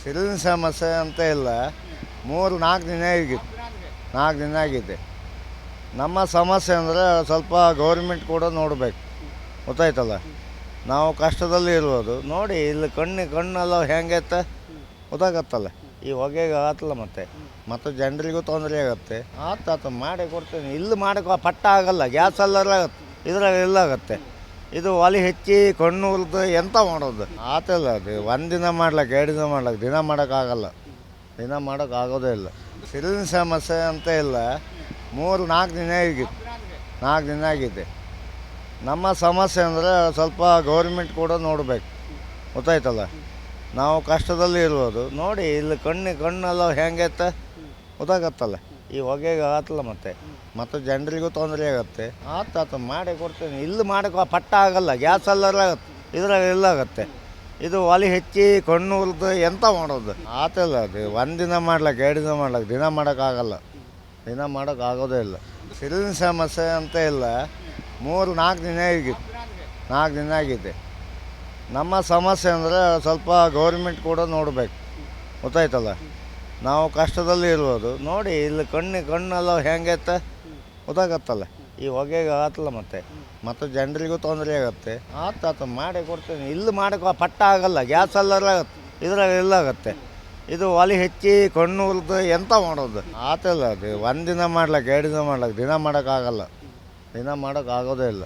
ಸಿರಿನ ಸಮಸ್ಯೆ ಅಂತ ಇಲ್ಲ. 3-4 ದಿನ ಆಗಿತ್ತು, 4 ದಿನ ಆಗಿದೆ. ನಮ್ಮ ಸಮಸ್ಯೆ ಅಂದರೆ ಸ್ವಲ್ಪ ಗೌರ್ಮೆಂಟ್ ಕೂಡ ನೋಡಬೇಕು, ಗೊತ್ತಾಯ್ತಲ್ಲ. ನಾವು ಕಷ್ಟದಲ್ಲಿ ಇರ್ಬೋದು, ನೋಡಿ ಇಲ್ಲಿ ಕಣ್ಣೆಲ್ಲ ಹೆಂಗೈತೆ ಗೊತ್ತಾಗತ್ತಲ್ಲ. ಈ ಹೊಗೆಗೆ ಆಗತ್ತಲ್ಲ, ಮತ್ತು ಜನರಿಗೂ ತೊಂದರೆ ಆಗುತ್ತೆ. ಆತ ಮಾಡಿ ಕೊಡ್ತೀನಿ. ಇಲ್ಲಿ ಮಾಡೋಕೆ ಪಟ್ಟ ಆಗಲ್ಲ, ಗ್ಯಾಸಲ್ಲೆಲ್ಲ ಆಗುತ್ತೆ, ಇದ್ರಾಗ ಎಲ್ಲ ಆಗುತ್ತೆ. ಇದು ಒಲೆ ಹೆಚ್ಚಿ ಕಣ್ಣು ಉರಿದು ಎಂತ ಮಾಡೋದು ಆತಲ್ಲ. ಅದು ಒಂದಿನ ಮಾಡ್ಲಿಕ್ಕೆ 2 ದಿನ ಮಾಡ್ಲಿಕ್ಕೆ ದಿನ ಮಾಡೋಕ್ಕಾಗಲ್ಲ, ದಿನ ಮಾಡೋಕ್ಕಾಗೋದೇ ಇಲ್ಲ. ಸಿರಿನ ಸಮಸ್ಯೆ ಅಂತ ಇಲ್ಲ. 3-4 ದಿನ ಆಗಿತ್ತು, 4 ದಿನ ಆಗಿದೆ. ನಮ್ಮ ಸಮಸ್ಯೆ ಅಂದರೆ ಸ್ವಲ್ಪ ಗೌರ್ಮೆಂಟ್ ಕೂಡ ನೋಡಬೇಕು, ಗೊತ್ತಾಯ್ತಲ್ಲ. ನಾವು ಕಷ್ಟದಲ್ಲಿ ಇರ್ಬೋದು, ನೋಡಿ ಇಲ್ಲಿ ಕಣ್ಣೆಲ್ಲ ಹೆಂಗೈತೆ ಗೊತ್ತಾಗತ್ತಲ್ಲ. ಈ ಹೊಗೆಗೆ ಆಗತ್ತಲ್ಲ, ಮತ್ತು ಜನರಿಗೂ ತೊಂದರೆ ಆಗುತ್ತೆ. ಆತ ಮಾಡಿ ಕೊಡ್ತೀನಿ. ಇಲ್ಲಿ ಮಾಡೋಕೆ ಪಟ್ಟ ಆಗಲ್ಲ, ಗ್ಯಾಸಲ್ಲೆಲ್ಲ ಆಗುತ್ತೆ, ಇದ್ರಾಗ ಎಲ್ಲ ಆಗುತ್ತೆ. ಇದು ಒಲೆ ಹೆಚ್ಚಿ ಕಣ್ಣು ಉರಿದು ಎಂತ ಮಾಡೋದು ಆತಲ್ಲ. ಅದು ಒಂದಿನ ಮಾಡ್ಲಿಕ್ಕೆ 2 ದಿನ ಮಾಡ್ಲಿಕ್ಕೆ ದಿನ ಮಾಡೋಕ್ಕಾಗಲ್ಲ, ದಿನ ಮಾಡೋಕ್ಕಾಗೋದೇ ಇಲ್ಲ. ಸಿರಿನ ಸಮಸ್ಯೆ ಅಂತ ಇಲ್ಲ. 3-4 ದಿನ ಆಗಿತ್ತು, 4 ದಿನ ಆಗಿದೆ. ನಮ್ಮ ಸಮಸ್ಯೆ ಅಂದರೆ ಸ್ವಲ್ಪ ಗೌರ್ಮೆಂಟ್ ಕೂಡ ನೋಡಬೇಕು, ಗೊತ್ತಾಯ್ತಲ್ಲ. ನಾವು ಕಷ್ಟದಲ್ಲಿ ಇರ್ಬೋದು, ನೋಡಿ ಇಲ್ಲಿ ಕಣ್ಣೆಲ್ಲ ಹೆಂಗೈತೆ ಗೊತ್ತಾಗತ್ತಲ್ಲ. ಈ ಹೊಗೆಗೆ ಆಗತ್ತಲ್ಲ, ಮತ್ತು ಜನರಿಗೂ ತೊಂದರೆ ಆಗುತ್ತೆ. ಆತ ಮಾಡಿ ಕೊಡ್ತೀನಿ. ಇಲ್ಲಿ ಮಾಡೋಕೆ ಪಟ್ಟ ಆಗಲ್ಲ, ಗ್ಯಾಸಲ್ಲೆಲ್ಲ ಆಗುತ್ತೆ, ಇದ್ರಾಗ ಎಲ್ಲ ಆಗುತ್ತೆ. ಇದು ಒಲೆ ಹೆಚ್ಚಿ ಕಣ್ಣು ಉರಿದು ಎಂತ ಮಾಡೋದು ಆತಲ್ಲ. ಅದು ಒಂದಿನ ಮಾಡ್ಲಿಕ್ಕೆ 2 ದಿನ ಮಾಡ್ಲಿಕ್ಕೆ ದಿನ ಮಾಡೋಕ್ಕಾಗಲ್ಲ, ದಿನ ಮಾಡೋಕ್ಕಾಗೋದೇ ಇಲ್ಲ.